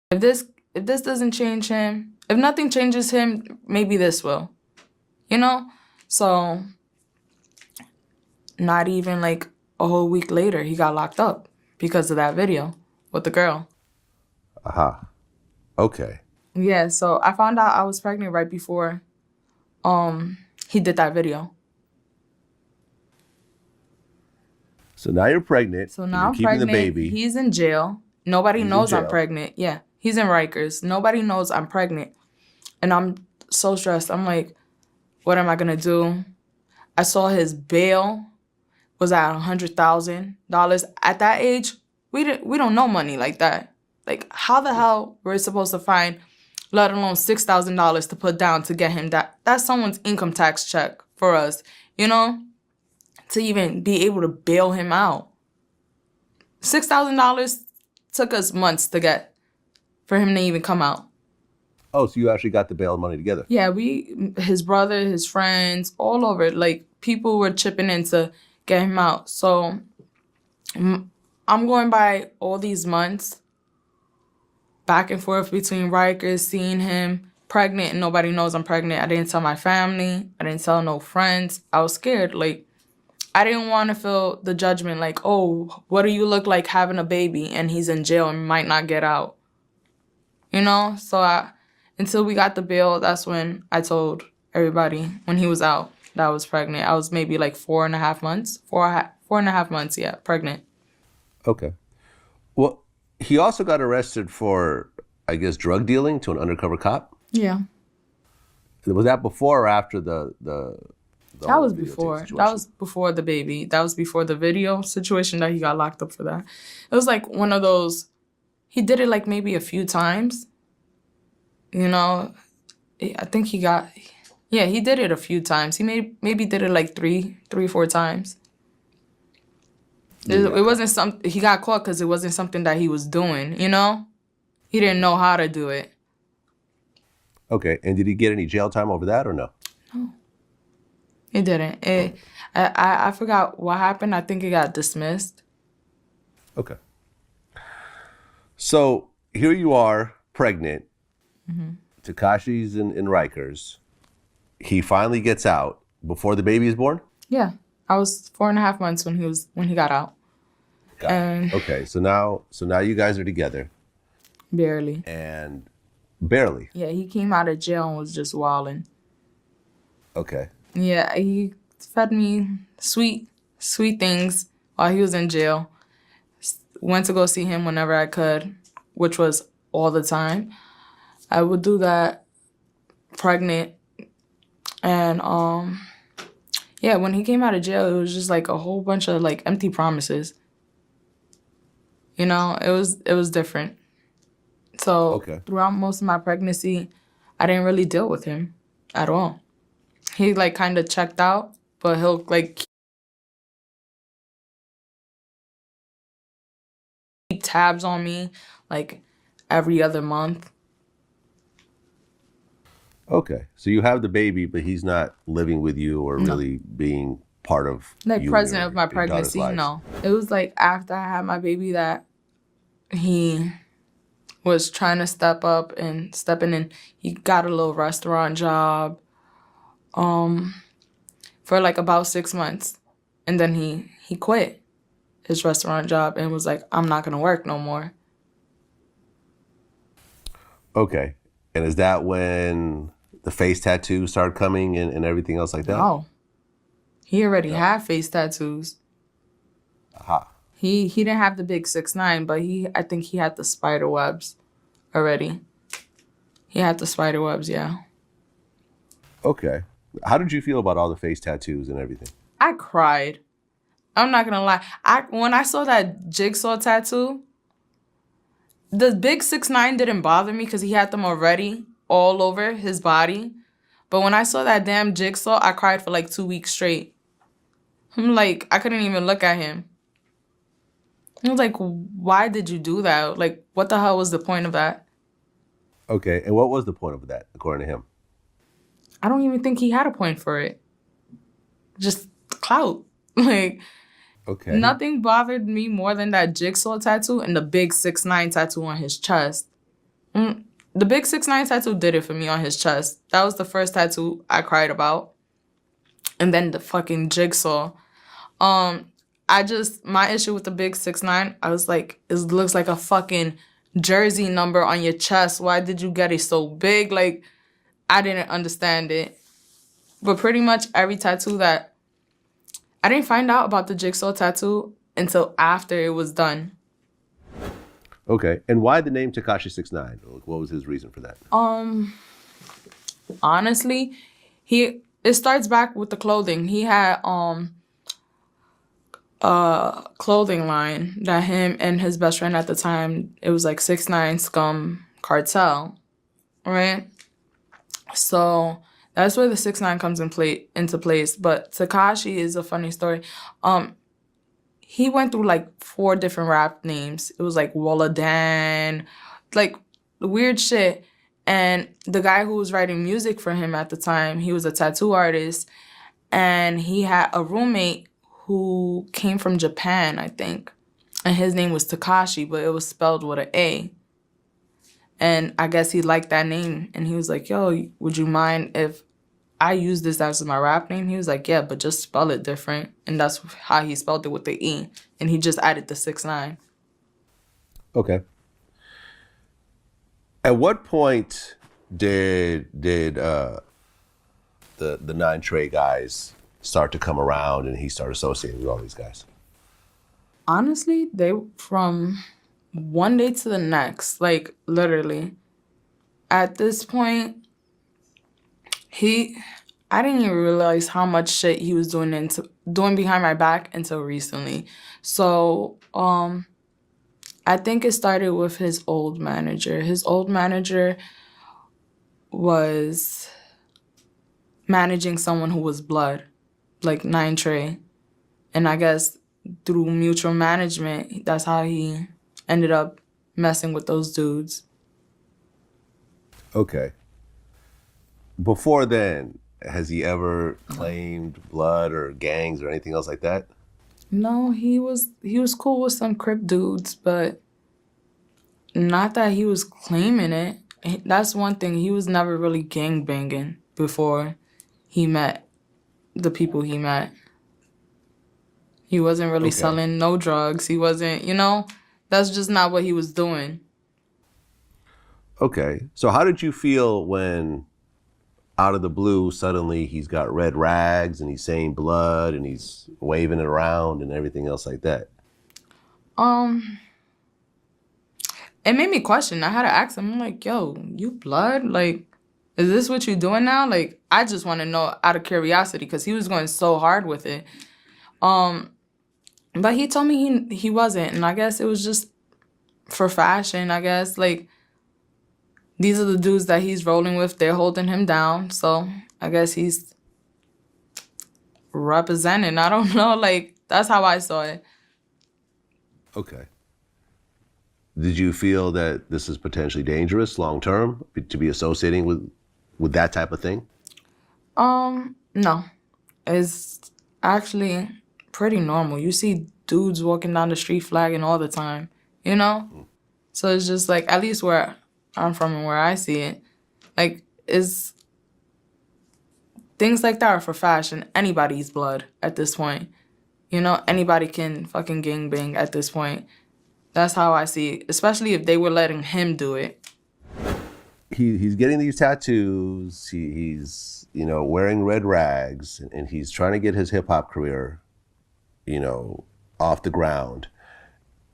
If this doesn't change him, if nothing changes him, maybe this will. You know? So not even like a whole week later, he got locked up because of that video with the girl. Aha. Okay. Yeah, so I found out I was pregnant right before he did that video. So now you're pregnant. So now You're I'm keeping pregnant. the baby. He's in jail. Nobody He's in knows I'm jail. pregnant. Yeah, he's in Rikers. Nobody knows I'm pregnant. And I'm so stressed. I'm like, what am I gonna do? I saw his bail was at $100,000. At that age, we don't know money like that. Like, how the hell we're supposed to find, let alone $6,000 to put down to get him that? That's someone's income tax check for us, you know, to even be able to bail him out. $6,000 took us months to get for him to even come out. Oh, so you actually got the bail money together? Yeah, his brother, his friends, all over. Like, people were chipping in to get him out. So I'm going by all these months, back and forth between Rikers, seeing him pregnant, and nobody knows I'm pregnant. I didn't tell my family. I didn't tell no friends. I was scared. Like, I didn't want to feel the judgment, like, oh, what do you look like having a baby and he's in jail and might not get out? You know? So until we got the bail, that's when I told everybody when he was out that I was pregnant. I was maybe like 4.5 months. 4.5 months, yeah, pregnant. Okay. Well, he also got arrested for, I guess, drug dealing to an undercover cop. Yeah. Was that before or after the That was before. That was before the baby. That was before the video situation that he got locked up for that. It was like one of those, he did it like maybe a few times. You know, I think he did it a few times. He maybe did it like three, 4 times. It wasn't he got caught because it wasn't something that he was doing, you know? He didn't know how to do it. Okay, and did he get any jail time over that or no? No, he didn't. I forgot what happened. I think it got dismissed. Okay. So here you are, pregnant. Mm-hmm. Tekashi's in Rikers. He finally gets out before the baby is born? Yeah. I was 4.5 months when he got out. Okay, so now you guys are together. Barely. And barely. Yeah, he came out of jail and was just wilding. Okay. Yeah, he fed me sweet things while he was in jail. Went to go see him whenever I could, which was all the time. I would do that pregnant. And yeah, when he came out of jail, it was just like a whole bunch of like empty promises. You know, it was different. So throughout most of my pregnancy, I didn't really deal with him at all. He like kind of checked out, but he'll like keep tabs on me like every other month. Okay, so you have the baby, but he's not living with you or really being part of like you present of my pregnancy. No, it was like after I had my baby that he was trying to step up and stepping in. He got a little restaurant job for like about 6 months, and then he quit his restaurant job and was like, I'm not gonna work no more. Okay, and is that when the face tattoos started coming and everything else like that? No, he already had face tattoos. Aha. He didn't have the big 6'9", but I think he had the spider webs already. He had the spider webs, yeah. Okay. How did you feel about all the face tattoos and everything? I cried. I'm not gonna lie. When I saw that jigsaw tattoo, the big 6'9" didn't bother me because he had them already all over his body. But when I saw that damn jigsaw, I cried for like 2 weeks straight. I'm like, I couldn't even look at him. I was like, why did you do that? Like, what the hell was the point of that? Okay, and what was the point of that, according to him? I don't even think he had a point for it. Just clout. Like, nothing bothered me more than that jigsaw tattoo and the big 6'9" tattoo on his chest. The big 6ix9ine tattoo did it for me on his chest. That was the first tattoo I cried about. And then the fucking jigsaw. My issue with the big 6ix9ine, I was like, it looks like a fucking jersey number on your chest. Why did you get it so big? Like, I didn't understand it. But pretty much every tattoo that... I didn't find out about the jigsaw tattoo until after it was done. Okay. And why the name Tekashi 6ix9ine? What was his reason for that? Honestly, it starts back with the clothing. He had a clothing line that him and his best friend at the time, it was like 6ix9ine Scum Cartel, right? So that's where the 6ix9ine comes into place. But Tekashi is a funny story. He went through like 4 different rap names. It was like Walla Dan, like weird shit. And the guy who was writing music for him at the time, he was a tattoo artist. And he had a roommate who came from Japan, I think. And his name was Tekashi, but it was spelled with an A. And I guess he liked that name. And he was like, yo, would you mind if I use this as my rap name? He was like, yeah, but just spell it different. And that's how he spelled it with the E. And he just added the 6ix9ine. Okay. At what point did the 9 Trey guys start to come around and he started associating with all these guys? Honestly, they from one day to the next, like literally. At this point, I didn't even realize how much shit he was doing behind my back until recently. So, I think it started with his old manager. His old manager was managing someone who was blood, like 9 Trey. And I guess through mutual management, that's how he ended up messing with those dudes. Okay. Before then, has he ever claimed blood or gangs or anything else like that? No, he was cool with some Crip dudes, but not that he was claiming it. That's one thing. He was never really gangbanging before he met the people he met. He wasn't really selling no drugs. He wasn't, that's just not what he was doing. Okay. So how did you feel when out of the blue, suddenly he's got red rags and he's saying blood and he's waving it around and everything else like that? It made me question. I had to ask him, I'm like, yo, you blood? Like, is this what you doing now? Like, I just want to know out of curiosity because he was going so hard with it. But he told me he wasn't. And I guess it was just for fashion, I guess. Like, these are the dudes that he's rolling with. They're holding him down. So I guess he's representing. I don't know. Like, that's how I saw it. Okay. Did you feel that this is potentially dangerous long term to be associating with that type of thing? No. It's actually pretty normal. You see dudes walking down the street flagging all the time, So it's just like, at least where I'm from and where I see it, like, is things like that are for fashion. Anybody's blood at this point. Anybody can fucking gangbang at this point. That's how I see it, especially if they were letting him do it. He's getting these tattoos. He's wearing red rags, and he's trying to get his hip hop career, off the ground.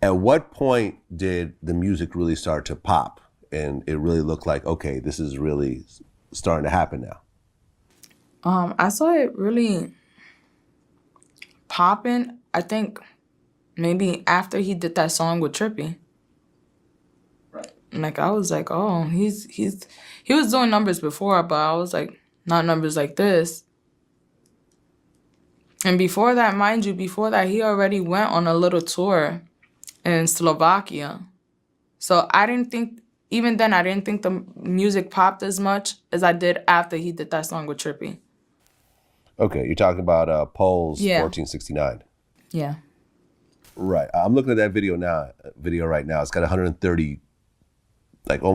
At what point did the music really start to pop, and it really looked like, okay, this is really starting to happen now? I saw it really popping, I think, maybe after he did that song with Trippie. Right. Like, I was like, oh, he was doing numbers before, but I was like, not numbers like this. And before that, mind you, he already went on a little tour in Slovakia. So even then, I didn't think the music popped as much as I did after he did that song with Trippie. Okay, you're talking about Pole's 1469. Yeah. Right. I'm looking at that video right now. It's got 130, like, almost